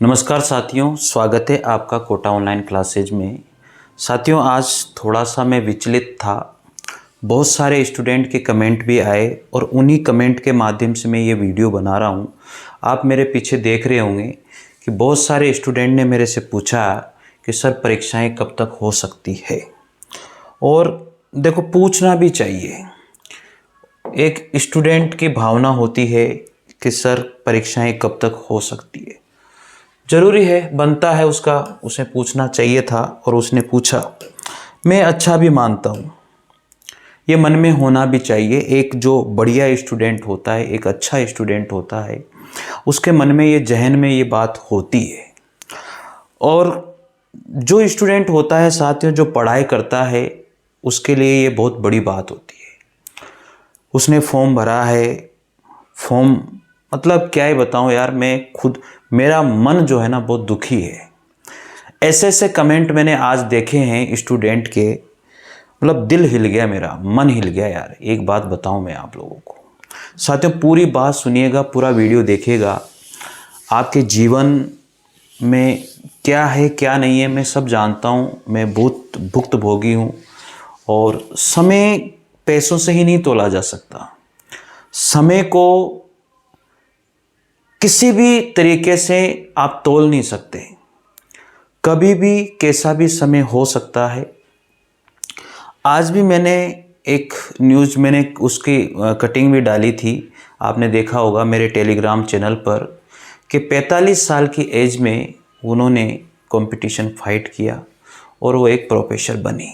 नमस्कार साथियों, स्वागत है आपका कोटा ऑनलाइन क्लासेज में। साथियों, आज थोड़ा सा मैं विचलित था। बहुत सारे स्टूडेंट के कमेंट भी आए और उन्हीं कमेंट के माध्यम से मैं ये वीडियो बना रहा हूँ। आप मेरे पीछे देख रहे होंगे कि बहुत सारे स्टूडेंट ने मेरे से पूछा कि सर परीक्षाएं कब तक हो सकती है। और देखो, पूछना भी चाहिए। एक स्टूडेंट की भावना होती है कि सर परीक्षाएं कब तक हो सकती है। ज़रूरी है, बनता है उसका, उसे पूछना चाहिए था और उसने पूछा। मैं अच्छा भी मानता हूँ, ये मन में होना भी चाहिए। एक जो बढ़िया स्टूडेंट होता है, एक अच्छा स्टूडेंट होता है, उसके मन में ये, जहन में ये बात होती है। और जो स्टूडेंट होता है साथियों, जो पढ़ाई करता है, उसके लिए ये बहुत बड़ी बात होती है। उसने फॉर्म भरा है, फॉर्म मतलब क्या ही बताऊं यार, मैं खुद, मेरा मन जो है ना बहुत दुखी है। ऐसे ऐसे कमेंट मैंने आज देखे हैं स्टूडेंट के, मतलब दिल हिल गया, मेरा मन हिल गया यार। एक बात बताऊं मैं आप लोगों को साथियों, पूरी बात सुनिएगा, पूरा वीडियो देखिएगा। आपके जीवन में क्या है क्या नहीं है मैं सब जानता हूँ। मैं बहुत भुक्तभोगी हूँ और समय पैसों से ही नहीं तोला जा सकता। समय को किसी भी तरीके से आप तोल नहीं सकते। कभी भी कैसा भी समय हो सकता है। आज भी मैंने एक न्यूज़, मैंने उसकी कटिंग भी डाली थी, आपने देखा होगा मेरे टेलीग्राम चैनल पर, कि 45 साल की एज में उन्होंने कंपटीशन फाइट किया और वो एक प्रोफेसर बनी।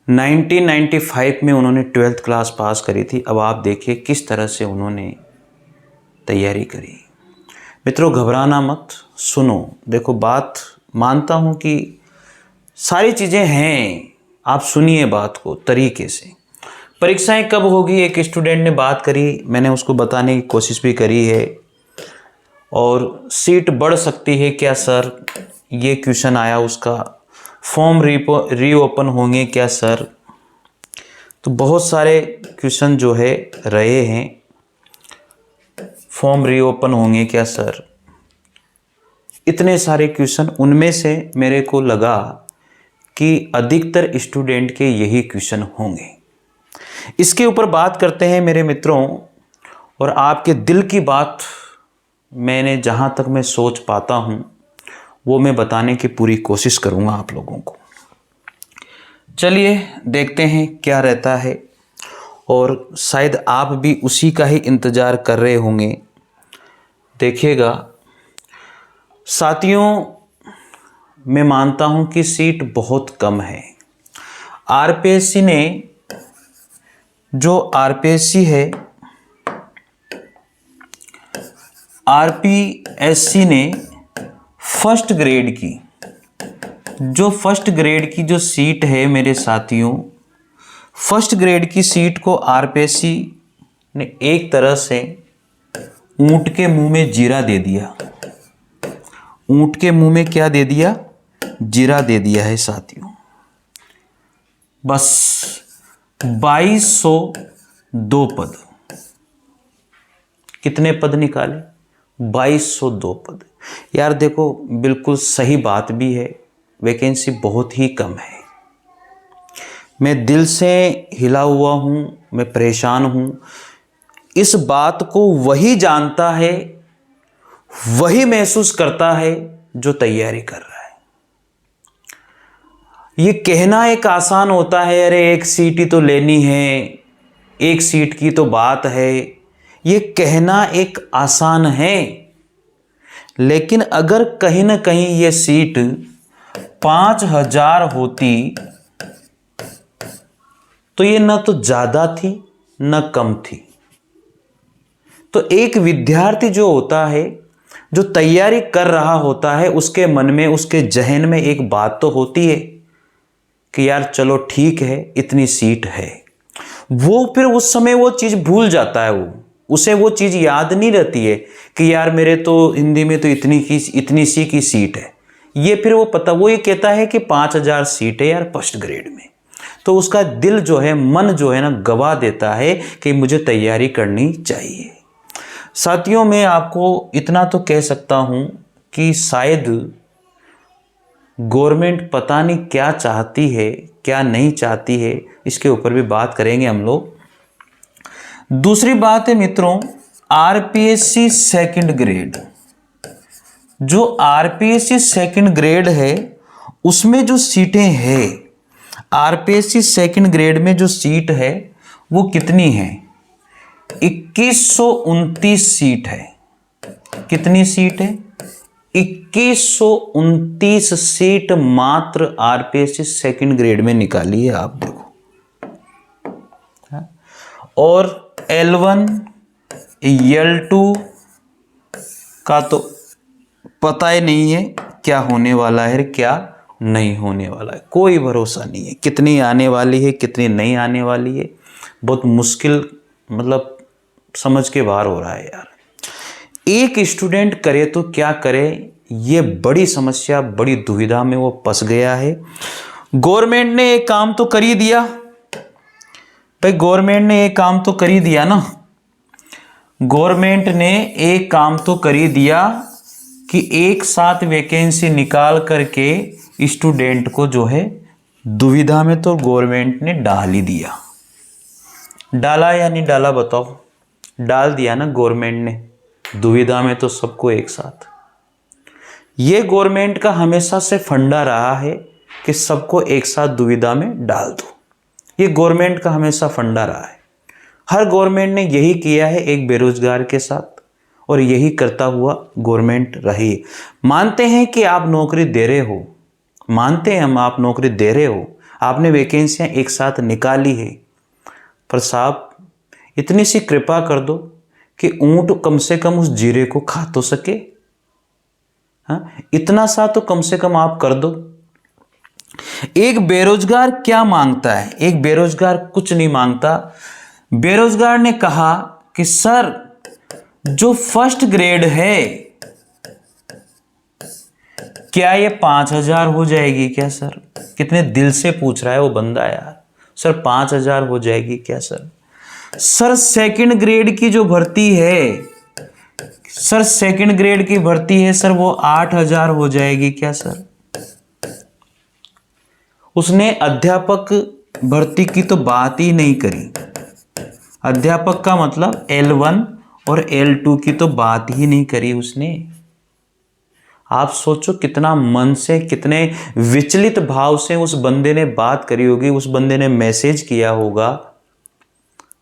1995 में उन्होंने 12th क्लास पास करी थी। अब आप देखिए किस तरह से उन्होंने तैयारी करी। मित्रों, घबराना मत, सुनो। देखो, बात मानता हूँ कि सारी चीज़ें हैं, आप सुनिए बात को तरीके से। परीक्षाएं कब होगी, एक स्टूडेंट ने बात करी, मैंने उसको बताने की कोशिश भी करी है। और सीट बढ़ सकती है क्या सर, ये क्वेश्चन आया उसका। फॉर्म रीओपन होंगे क्या सर। तो बहुत सारे क्वेश्चन जो है रहे हैं, फॉर्म रीओपन होंगे क्या सर, इतने सारे क्वेश्चन। उनमें से मेरे को लगा कि अधिकतर स्टूडेंट के यही क्वेश्चन होंगे। इसके ऊपर बात करते हैं मेरे मित्रों, और आपके दिल की बात मैंने जहाँ तक मैं सोच पाता हूँ वो मैं बताने की पूरी कोशिश करूँगा आप लोगों को। चलिए देखते हैं क्या रहता है, और शायद आप भी उसी का ही इंतज़ार कर रहे होंगे। देखिएगा साथियों, मैं मानता हूं कि सीट बहुत कम है। आरपीएससी ने, जो आरपीएससी है, आरपीएससी ने फर्स्ट ग्रेड की, जो फर्स्ट ग्रेड की जो सीट है मेरे साथियों, फर्स्ट ग्रेड की सीट को आरपीएससी ने एक तरह से ऊंट के मुंह में जीरा दे दिया। ऊंट के मुंह में क्या दे दिया, जीरा दे दिया है साथियों। बस 2202 पद, कितने पद निकाले, 2202 पद। यार देखो, बिल्कुल सही बात भी है, वैकेंसी बहुत ही कम है। मैं दिल से हिला हुआ हूँ, मैं परेशान हूँ। इस बात को वही जानता है, वही महसूस करता है जो तैयारी कर रहा है। ये कहना एक आसान होता है, अरे एक सीट ही तो लेनी है, एक सीट की तो बात है। ये कहना एक आसान है, लेकिन अगर कहीं ना कहीं ये सीट 5000 होती तो ये न तो ज़्यादा थी न कम थी। तो एक विद्यार्थी जो होता है, जो तैयारी कर रहा होता है, उसके मन में, उसके जहन में एक बात तो होती है कि यार चलो ठीक है, इतनी सीट है। वो फिर उस समय वो चीज़ भूल जाता है, उसे वो चीज़ याद नहीं रहती है कि यार मेरे तो हिंदी में तो इतनी सी की सीट है। ये फिर वो पता, वो ये कहता है कि 5000 सीट है यार फर्स्ट ग्रेड में। तो उसका दिल जो है, मन जो है ना, गवा देता है कि मुझे तैयारी करनी चाहिए। साथियों, मैं आपको इतना तो कह सकता हूँ कि शायद गवर्नमेंट पता नहीं क्या चाहती है क्या नहीं चाहती है, इसके ऊपर भी बात करेंगे हम लोग। दूसरी बात है मित्रों, आरपीएससी सेकंड ग्रेड, जो आरपीएससी सेकंड ग्रेड है उसमें जो सीटें हैं, आरपीएससी सेकंड ग्रेड में जो सीट है वो कितनी है? 2129 सीट है। कितनी सीट है? 2129 सीट मात्र आरपीएससी सेकंड ग्रेड में निकाली है, आप देखो। और L1 L2 का तो पता ही नहीं है क्या होने वाला है क्या नहीं होने वाला है, कोई भरोसा नहीं है। कितनी आने वाली है कितनी नहीं आने वाली है, बहुत मुश्किल, मतलब समझ के बाहर हो रहा है यार। एक स्टूडेंट करे तो क्या करे, ये बड़ी समस्या, बड़ी दुविधा में वो फंस गया है। गवर्नमेंट ने एक काम तो कर ही दिया भाई, गवर्नमेंट ने एक काम तो कर ही दिया ना, गवर्नमेंट ने एक काम तो कर ही दिया कि एक साथ वैकेंसी निकाल करके स्टूडेंट को जो है दुविधा में तो गवर्नमेंट ने डाल ही दिया। डाला या नहीं डाला बताओ? डाल दिया ना गवर्नमेंट ने, दुविधा में तो सबको एक साथ। ये गवर्नमेंट का हमेशा से फंडा रहा है कि सबको एक साथ दुविधा में डाल दो, ये गवर्नमेंट का हमेशा फंडा रहा है। हर गवर्नमेंट ने यही किया है एक बेरोजगार के साथ, और यही करता हुआ गवर्नमेंट रही। मानते हैं कि आप नौकरी दे रहे हो, मानते हैं हम आप नौकरी दे रहे हो, आपने वैकेंसियां एक साथ निकाली है, पर साहब इतनी सी कृपा कर दो कि ऊंट कम से कम उस जीरे को खा तो सके। हाँ, इतना सा तो कम से कम आप कर दो। एक बेरोजगार क्या मांगता है? एक बेरोजगार कुछ नहीं मांगता। बेरोजगार ने कहा कि सर जो फर्स्ट ग्रेड है क्या ये 5000 हो जाएगी क्या सर? कितने दिल से पूछ रहा है वो बंदा यार, सर 5000 हो जाएगी क्या सर? सर सेकंड ग्रेड की जो भर्ती है, सर सेकंड ग्रेड की भर्ती है सर, वो 8000 हो जाएगी क्या सर? उसने अध्यापक भर्ती की तो बात ही नहीं करी। अध्यापक का मतलब L1 और L2 की तो बात ही नहीं करी उसने। आप सोचो कितना मन से, कितने विचलित भाव से उस बंदे ने बात करी होगी, उस बंदे ने मैसेज किया होगा।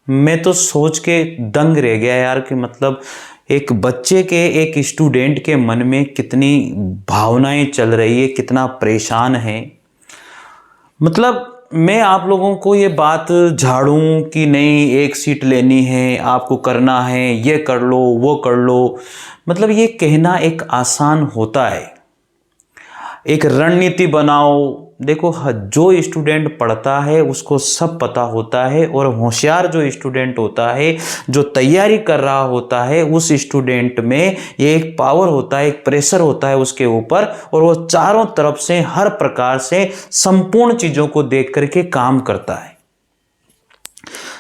मैं तो सोच के दंग रह गया यार कि मतलब एक बच्चे के, एक स्टूडेंट के मन में कितनी भावनाएं चल रही है, कितना परेशान है। मतलब मैं आप लोगों को ये बात झाड़ूं कि नहीं एक सीट लेनी है, आपको करना है, ये कर लो वो कर लो, मतलब ये कहना एक आसान होता है। एक रणनीति बनाओ। देखो जो स्टूडेंट पढ़ता है उसको सब पता होता है, और होशियार जो स्टूडेंट होता है, जो तैयारी कर रहा होता है, उस स्टूडेंट में ये एक पावर होता है, एक प्रेशर होता है उसके ऊपर, और वो चारों तरफ से हर प्रकार से संपूर्ण चीजों को देख करके काम करता है।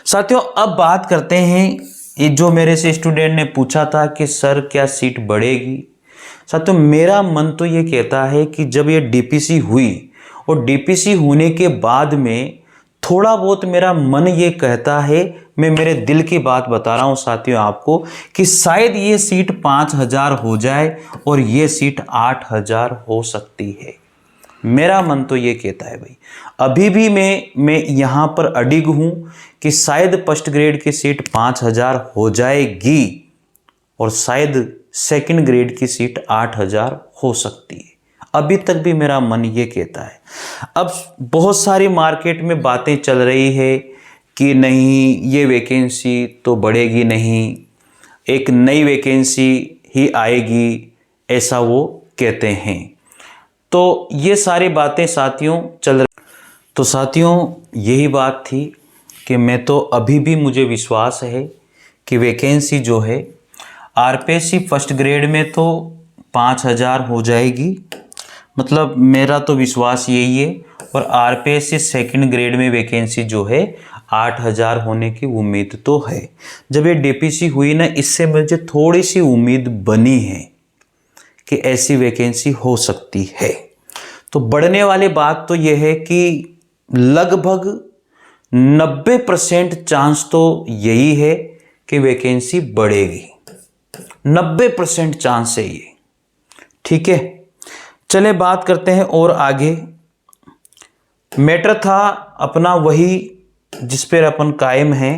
साथियों अब बात करते हैं, ये जो मेरे से स्टूडेंट ने पूछा था कि सर क्या सीट बढ़ेगी। साथियों मेरा मन तो ये कहता है कि जब ये डीपीसी हुई, और डीपीसी होने के बाद में थोड़ा बहुत मेरा मन ये कहता है, मैं मेरे दिल की बात बता रहा हूं साथियों आपको, कि शायद ये सीट 5000 हो जाए और ये सीट 8000 हो सकती है। मेरा मन तो ये कहता है भाई। अभी भी मैं यहाँ पर अडिग हूँ कि शायद फर्स्ट ग्रेड की सीट 5000 हो जाएगी, और शायद सेकंड ग्रेड की सीट 8000 हो सकती है। अभी तक भी मेरा मन ये कहता है। अब बहुत सारी मार्केट में बातें चल रही है कि नहीं ये वैकेंसी तो बढ़ेगी नहीं, एक नई वैकेंसी ही आएगी, ऐसा वो कहते हैं। तो ये सारी बातें साथियों चल रही। तो साथियों यही बात थी कि मैं तो अभी भी मुझे विश्वास है कि वैकेंसी जो है आरपीएससी फर्स्ट ग्रेड में तो 5000 हो जाएगी, मतलब मेरा तो विश्वास यही है। और आरपीएससी सेकंड ग्रेड में वैकेंसी जो है 8000 होने की उम्मीद तो है। जब ये डीपीसी हुई ना, इससे मुझे थोड़ी सी उम्मीद बनी है कि ऐसी वैकेंसी हो सकती है। तो बढ़ने वाली बात तो यह है कि लगभग 90% चांस तो यही है कि वैकेंसी बढ़ेगी। 90% चांस है ये। ठीक है, चले बात करते हैं और आगे। मैटर था अपना वही जिस पर अपन कायम हैं।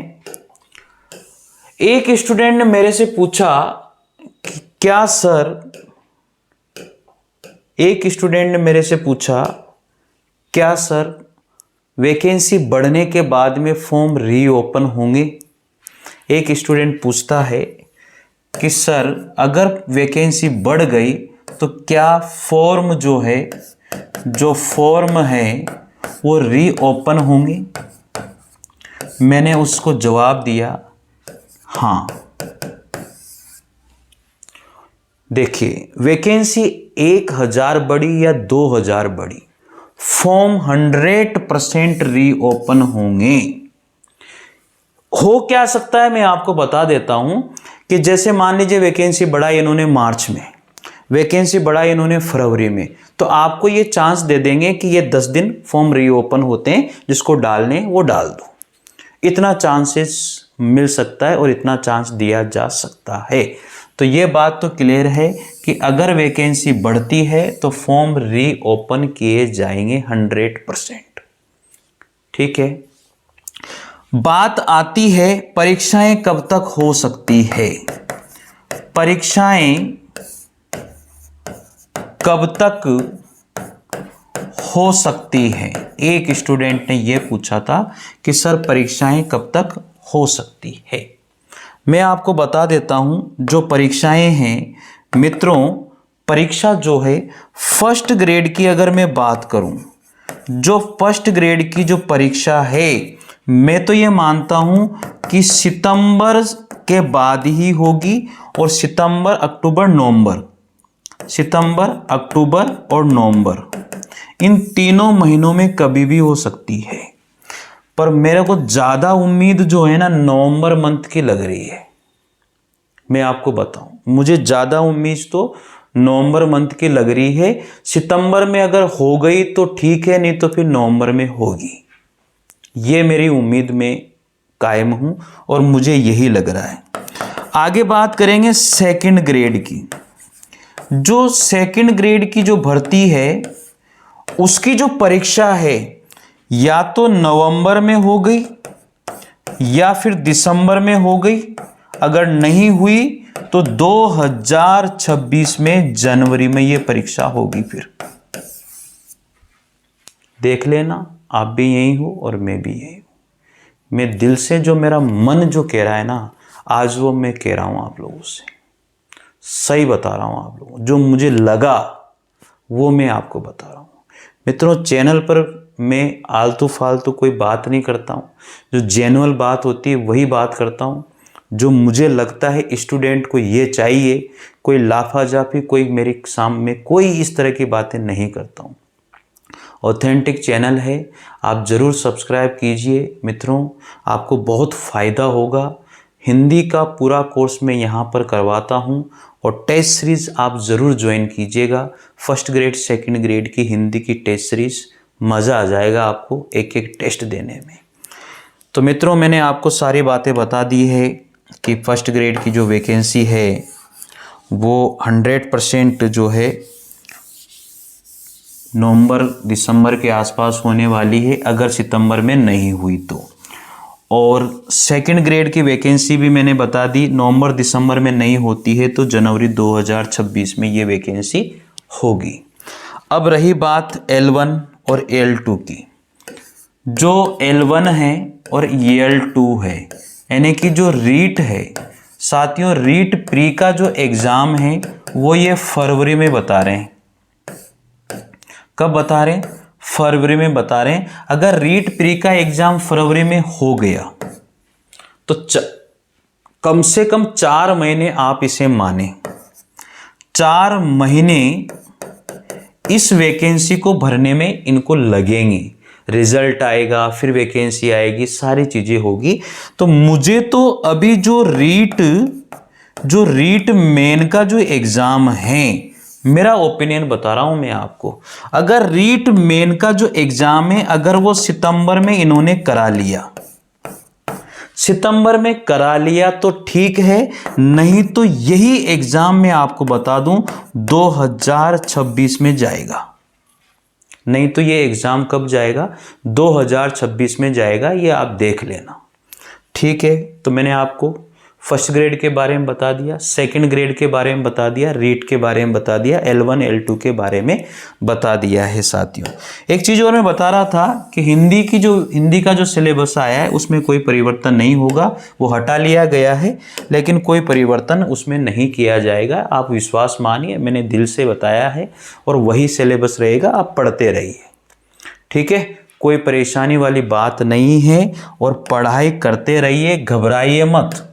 एक स्टूडेंट ने मेरे से पूछा कि क्या सर, एक स्टूडेंट ने मेरे से पूछा क्या सर वैकेंसी बढ़ने के बाद में फॉर्म रीओपन होंगे। एक स्टूडेंट पूछता है कि सर अगर वैकेंसी बढ़ गई तो क्या फॉर्म जो फॉर्म है वो रीओपन होंगे। मैंने उसको जवाब दिया हाँ। देखिए, वैकेंसी 1000 बढ़ी या 2000 बढ़ी, फॉर्म 100% रीओपन होंगे। हो क्या सकता है मैं आपको बता देता हूं कि जैसे मान लीजिए वैकेंसी बढ़ाई इन्होंने मार्च में, वैकेंसी बढ़ाई इन्होंने फरवरी में, तो आपको ये चांस दे देंगे कि ये 10 दिन फॉर्म रीओपन होते हैं, जिसको डालने वो डाल दो। इतना चांसेस मिल सकता है और इतना चांस दिया जा सकता है। तो ये बात तो क्लियर है कि अगर वैकेंसी बढ़ती है तो फॉर्म रीओपन किए जाएंगे 100%। ठीक है, बात आती है परीक्षाएं कब तक हो सकती है। परीक्षाएं कब तक हो सकती है। एक स्टूडेंट ने यह पूछा था कि सर परीक्षाएं कब तक हो सकती है। मैं आपको बता देता हूं जो परीक्षाएं हैं मित्रों, परीक्षा जो है फर्स्ट ग्रेड की अगर मैं बात करूं, जो फर्स्ट ग्रेड की जो परीक्षा है मैं तो ये मानता हूं कि सितंबर के बाद ही होगी और सितंबर, अक्टूबर, नवंबर, सितंबर, अक्टूबर और नवंबर, इन तीनों महीनों में कभी भी हो सकती है। पर मेरे को ज़्यादा उम्मीद जो है ना नवंबर मंथ की लग रही है। मैं आपको बताऊं, मुझे ज़्यादा उम्मीद तो नवंबर मंथ की लग रही है। सितंबर में अगर हो गई तो ठीक है, नहीं तो फिर नवंबर में होगी। ये मेरी उम्मीद में कायम हूं और मुझे यही लग रहा है। आगे बात करेंगे सेकंड ग्रेड की। जो सेकंड ग्रेड की जो भर्ती है उसकी जो परीक्षा है या तो नवंबर में हो गई या फिर दिसंबर में हो गई, अगर नहीं हुई तो 2026 में जनवरी में ये परीक्षा होगी। फिर देख लेना, आप भी यही हो और मैं भी यही हूं। मैं दिल से जो मेरा मन जो कह रहा है ना आज वो मैं कह रहा हूं आप लोगों से, सही बता रहा हूं आप लोगों, जो मुझे लगा वो मैं आपको बता रहा हूं। मित्रों, चैनल पर मैं आलतू फालतू कोई बात नहीं करता हूं, जो जेन्युइन बात होती है वही बात करता हूं। जो मुझे लगता है स्टूडेंट को ये चाहिए, कोई लाफाजाफी, कोई मेरे सामने कोई इस तरह की बातें नहीं करता हूं। ऑथेंटिक चैनल है, आप ज़रूर सब्सक्राइब कीजिए मित्रों, आपको बहुत फ़ायदा होगा। हिंदी का पूरा कोर्स मैं यहाँ पर करवाता हूँ और टेस्ट सीरीज़ आप ज़रूर ज्वाइन कीजिएगा। फर्स्ट ग्रेड सेकंड ग्रेड की हिंदी की टेस्ट सीरीज़, मज़ा आ जाएगा आपको एक एक टेस्ट देने में। तो मित्रों, मैंने आपको सारी बातें बता दी है कि फर्स्ट ग्रेड की जो वैकेंसी है वो 100% जो है नवंबर दिसंबर के आसपास होने वाली है, अगर सितंबर में नहीं हुई तो। और सेकंड ग्रेड की वैकेंसी भी मैंने बता दी, नवंबर दिसंबर में नहीं होती है तो जनवरी 2026 में ये वैकेंसी होगी। अब रही बात L1 और L2 की। जो L1 है और L2 है, यानी कि जो रीट है साथियों, रीट प्री का जो एग्ज़ाम है वो ये फरवरी में बता रहे हैं। कब बता रहे हैं? फरवरी में बता रहे हैं। अगर रीट प्री का एग्जाम फरवरी में हो गया तो कम से कम 4 महीने आप इसे माने, 4 महीने इस वैकेंसी को भरने में इनको लगेंगे। रिजल्ट आएगा, फिर वैकेंसी आएगी, सारी चीजें होगी। तो मुझे तो अभी जो रीट मेन का जो एग्जाम है मेरा ओपिनियन बता रहा हूं मैं आपको। अगर रीट मेन का जो एग्जाम है अगर वो सितंबर में इन्होंने करा लिया, सितंबर में करा लिया तो ठीक है, नहीं तो यही एग्जाम मैं आपको बता दूं 2026 में जाएगा। नहीं तो ये एग्जाम कब जाएगा? 2026 में जाएगा, ये आप देख लेना। ठीक है, तो मैंने आपको फर्स्ट ग्रेड के बारे में बता दिया, सेकंड ग्रेड के बारे में बता दिया, रीट के बारे में बता दिया, L1 L2 के बारे में बता दिया है साथियों। एक चीज़ और मैं बता रहा था कि हिंदी का जो सिलेबस आया है उसमें कोई परिवर्तन नहीं होगा, वो हटा लिया गया है, लेकिन कोई परिवर्तन उसमें नहीं किया जाएगा। आप विश्वास मानिए, मैंने दिल से बताया है और वही सिलेबस रहेगा, आप पढ़ते रहिए। ठीक है, कोई परेशानी वाली बात नहीं है और पढ़ाई करते रहिए, घबराइए मत।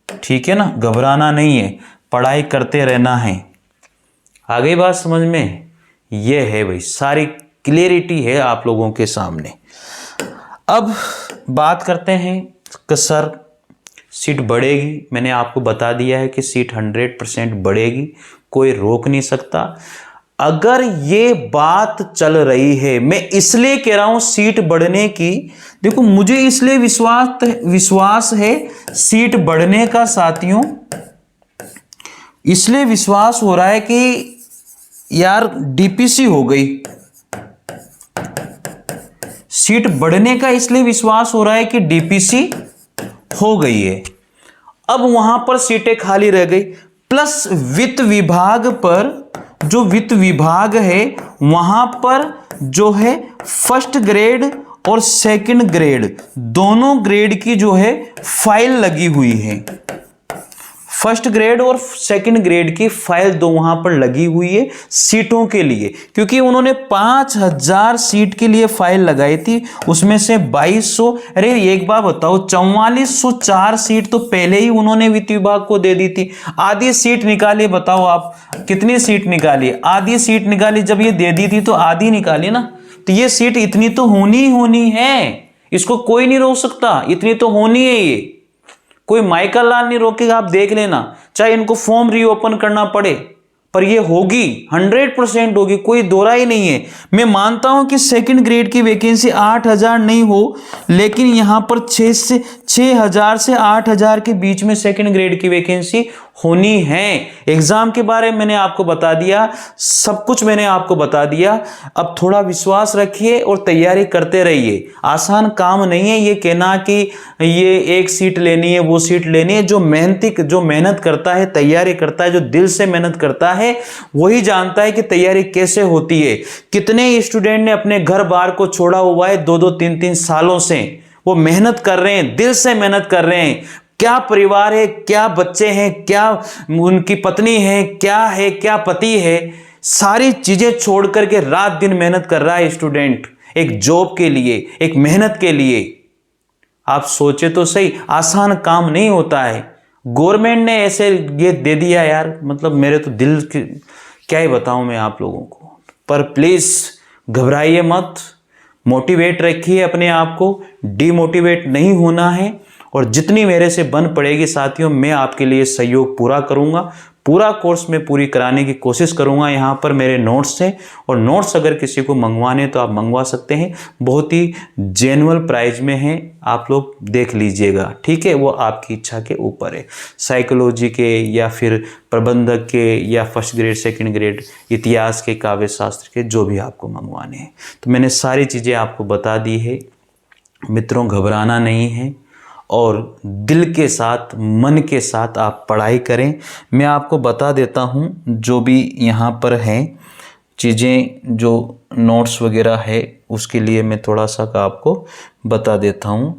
ठीक है ना, घबराना नहीं है, पढ़ाई करते रहना है। आ गई बात समझ में? ये है भाई, सारी क्लियरिटी है आप लोगों के सामने। अब बात करते हैं कि सर सीट बढ़ेगी। मैंने आपको बता दिया है कि सीट 100% बढ़ेगी, कोई रोक नहीं सकता। अगर ये बात चल रही है, मैं इसलिए कह रहा हूं सीट बढ़ने की, देखो मुझे इसलिए विश्वास है सीट बढ़ने का साथियों, इसलिए विश्वास हो रहा है कि यार डीपीसी हो गई। सीट बढ़ने का इसलिए विश्वास हो रहा है कि डीपीसी हो गई है। अब वहां पर सीटें खाली रह गई, प्लस वित्त विभाग पर, जो वित्त विभाग है वहां पर जो है फर्स्ट ग्रेड और सेकंड ग्रेड दोनों ग्रेड की जो है फाइल लगी हुई है। फर्स्ट ग्रेड और सेकंड ग्रेड की फाइल दो वहां पर लगी हुई है सीटों के लिए, क्योंकि उन्होंने 5000 सीट के लिए फाइल लगाई थी, उसमें से 2200, अरे एक बार बताओ, 4404 सीट तो पहले ही उन्होंने वित्त विभाग को दे दी थी। आधी सीट निकाली, बताओ आप कितनी सीट निकाली? आधी सीट निकाली। जब ये दे दी थी तो आधी निकाली ना, तो ये सीट इतनी तो होनी है, इसको कोई नहीं रोक सकता, इतनी तो होनी है। ये कोई माइकल लाल नहीं रोकेगा, आप देख लेना, चाहे इनको फॉर्म रीओपन करना पड़े, पर ये होगी, 100% होगी, कोई दोरा ही नहीं है। मैं मानता हूं कि सेकंड ग्रेड की वैकेंसी 8000 नहीं हो, लेकिन यहां पर 6000 से 8000 के बीच में सेकंड ग्रेड की वैकेंसी होनी है। एग्जाम के बारे में मैंने आपको बता दिया, सब कुछ मैंने आपको बता दिया। अब थोड़ा विश्वास रखिए और तैयारी करते रहिए। आसान काम नहीं है ये कहना कि ये एक सीट लेनी है, वो सीट लेनी है। जो मेहनत करता है, तैयारी करता है, जो दिल से मेहनत करता है, वही जानता है कि तैयारी कैसे होती है। कितने स्टूडेंट ने अपने घर बार को छोड़ा हुआ है 2-2, 3-3 सालों से, वो मेहनत कर रहे हैं, दिल से मेहनत कर रहे हैं। क्या परिवार है, क्या बच्चे हैं, क्या उनकी पत्नी है, क्या पति है, सारी चीजें छोड़ करके रात दिन मेहनत कर रहा है स्टूडेंट, एक जॉब के लिए, एक मेहनत के लिए। आप सोचे तो सही, आसान काम नहीं होता है। गवर्नमेंट ने ऐसे ये दे दिया यार, मतलब मेरे तो दिल की क्या ही बताऊं मैं आप लोगों को। पर प्लीज घबराइए मत, मोटिवेट रखिए अपने आप को, डिमोटिवेट नहीं होना है। और जितनी मेरे से बन पड़ेगी साथियों, मैं आपके लिए सहयोग पूरा करूंगा। पूरा कोर्स में पूरी कराने की कोशिश करूंगा। यहाँ पर मेरे नोट्स हैं, और नोट्स अगर किसी को मंगवाने तो आप मंगवा सकते हैं, बहुत ही जेन्युइन प्राइस में है, आप लोग देख लीजिएगा। ठीक है, वो आपकी इच्छा के ऊपर है, साइकोलॉजी के या फिर प्रबंधक के या फर्स्ट ग्रेड सेकंड ग्रेड इतिहास के, काव्य शास्त्र के, जो भी आपको मंगवाने हैं। तो मैंने सारी चीज़ें आपको बता दी है मित्रों, घबराना नहीं है और दिल के साथ, मन के साथ आप पढ़ाई करें। मैं आपको बता देता हूं जो भी यहाँ पर हैं चीज़ें, जो नोट्स वगैरह है, उसके लिए मैं थोड़ा सा आपको बता देता हूं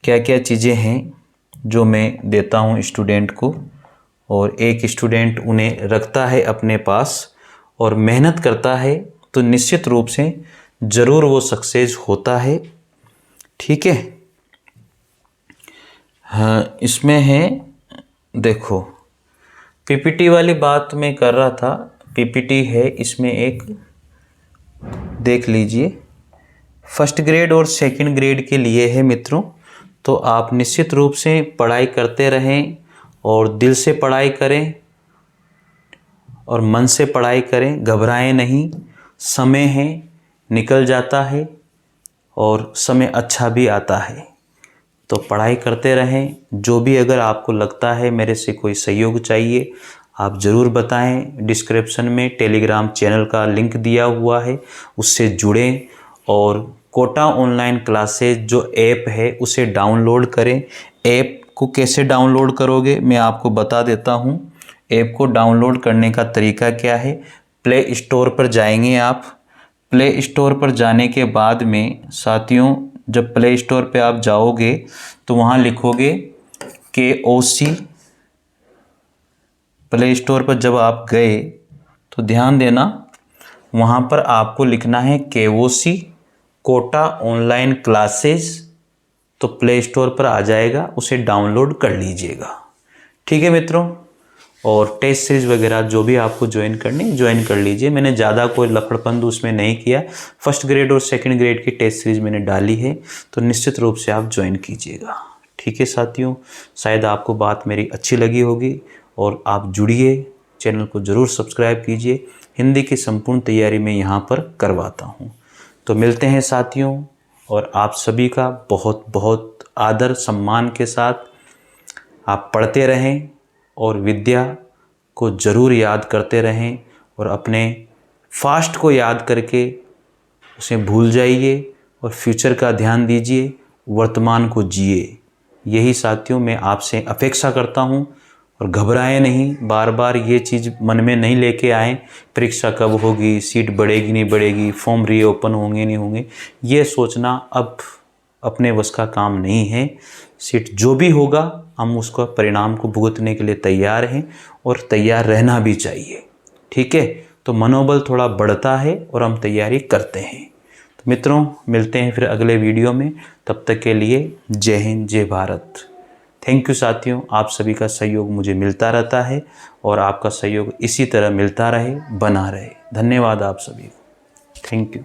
क्या क्या चीज़ें हैं जो मैं देता हूं स्टूडेंट को। और एक स्टूडेंट उन्हें रखता है अपने पास और मेहनत करता है तो निश्चित रूप से ज़रूर वो सक्सेस होता है। ठीक है, हाँ, इसमें है, देखो पीपीटी वाली बात मैं कर रहा था, पीपीटी है इसमें एक, देख लीजिए, फर्स्ट ग्रेड और सेकंड ग्रेड के लिए है मित्रों। तो आप निश्चित रूप से पढ़ाई करते रहें और दिल से पढ़ाई करें और मन से पढ़ाई करें, घबराएं नहीं। समय है, निकल जाता है और समय अच्छा भी आता है। तो पढ़ाई करते रहें। जो भी अगर आपको लगता है मेरे से कोई सहयोग चाहिए, आप ज़रूर बताएं। डिस्क्रिप्शन में टेलीग्राम चैनल का लिंक दिया हुआ है, उससे जुड़ें और कोटा ऑनलाइन क्लासेज जो ऐप है उसे डाउनलोड करें। ऐप को कैसे डाउनलोड करोगे मैं आपको बता देता हूं। ऐप को डाउनलोड करने का तरीका क्या है, प्ले स्टोर पर जाएंगे आप। प्ले स्टोर पर जाने के बाद में साथियों, जब प्ले स्टोर पे आप जाओगे तो वहाँ लिखोगे KOC। प्ले स्टोर पर जब आप गए तो ध्यान देना, वहाँ पर आपको लिखना है KOC कोटा ऑनलाइन क्लासेस। तो प्ले स्टोर पर आ जाएगा, उसे डाउनलोड कर लीजिएगा। ठीक है मित्रों, और टेस्ट सीरीज वगैरह जो भी आपको ज्वाइन कर लीजिए। मैंने ज़्यादा कोई लफड़पंद उसमें नहीं किया। फर्स्ट ग्रेड और सेकंड ग्रेड की टेस्ट सीरीज मैंने डाली है, तो निश्चित रूप से आप ज्वाइन कीजिएगा। ठीक है साथियों, शायद आपको बात मेरी अच्छी लगी होगी और आप जुड़िए, चैनल को ज़रूर सब्सक्राइब कीजिए। हिंदी की संपूर्ण तैयारी मैं यहाँ पर करवाता हूँ। तो मिलते हैं साथियों, और आप सभी का बहुत बहुत आदर सम्मान के साथ आप पढ़ते रहें और विद्या को ज़रूर याद करते रहें, और अपने फास्ट को याद करके उसे भूल जाइए और फ्यूचर का ध्यान दीजिए, वर्तमान को जिए। यही साथियों मैं आपसे अपेक्षा करता हूँ। और घबराएं नहीं, बार बार ये चीज़ मन में नहीं लेके आएँ परीक्षा कब होगी, सीट बढ़ेगी नहीं बढ़ेगी, फॉर्म रीओपन होंगे नहीं होंगे, ये सोचना अब अपने वश का काम नहीं है। सीट जो भी होगा हम उसका परिणाम को भुगतने के लिए तैयार हैं और तैयार रहना भी चाहिए। ठीक है, तो मनोबल थोड़ा बढ़ता है और हम तैयारी करते हैं। तो मित्रों, मिलते हैं फिर अगले वीडियो में। तब तक के लिए जय हिंद, जय भारत। थैंक यू साथियों, आप सभी का सहयोग मुझे मिलता रहता है और आपका सहयोग इसी तरह मिलता रहे, बना रहे। धन्यवाद आप सभी को। Thank you.